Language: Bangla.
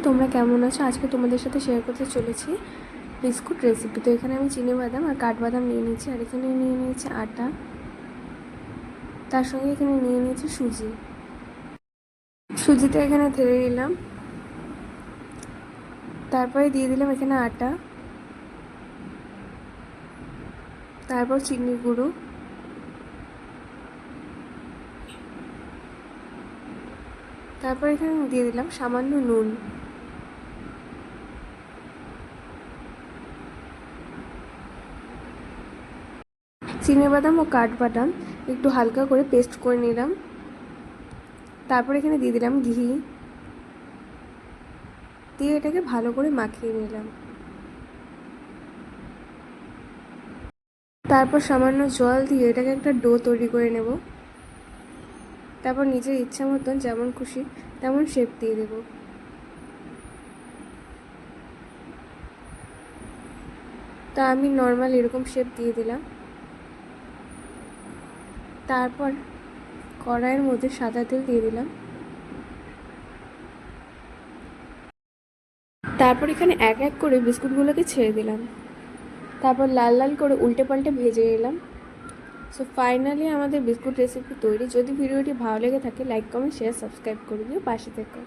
তোমরা কেমন আছো? আজকে তোমাদের সাথে শেয়ার করতে চলেছি বিস্কুট রেসিপি। তো এখানে আমি চিনি বাদাম আর কাঠবাদাম নিয়ে নিয়েছি, আর এখানে নিয়ে নিয়েছি আটা, তার সঙ্গে এখানে নিয়ে নিয়েছি সুজিটা এখানে ঢেলে দিলাম, তারপরে দিয়ে দিলাম এখানে আটা, তারপর চিনির গুঁড়ো, তারপর এখানে দিয়ে দিলাম সামান্য নুন। চিনি বাদাম ও কাঠবাদাম একটু হালকা করে পেস্ট করে নিলাম, তারপর এখানে দিয়ে দিলাম ঘি, দিয়ে এটাকে ভালো করে মাখিয়ে নিলাম। তারপর সামান্য জল দিয়ে এটাকে একটা ডো তৈরি করে নেব। তারপর নিজের ইচ্ছা মতন যেমন খুশি তেমন শেপ দিয়ে দেব। তা আমি নর্মাল এরকম শেপ দিয়ে দিলাম। তারপর কড়াইয়ের মধ্যে সাদা তেল দিয়ে দিলাম। তারপর এখানে এক এক করে বিস্কুটগুলোকে ছেড়ে দিলাম। তারপর লাল লাল করে উল্টে পাল্টে ভেজে নিলাম। সো ফাইনালি আমাদের বিস্কুট রেসিপি তৈরি। যদি ভিডিওটি ভালো লেগে থাকে লাইক কমেন্ট শেয়ার সাবস্ক্রাইব করে দিও, পাশে থেকো।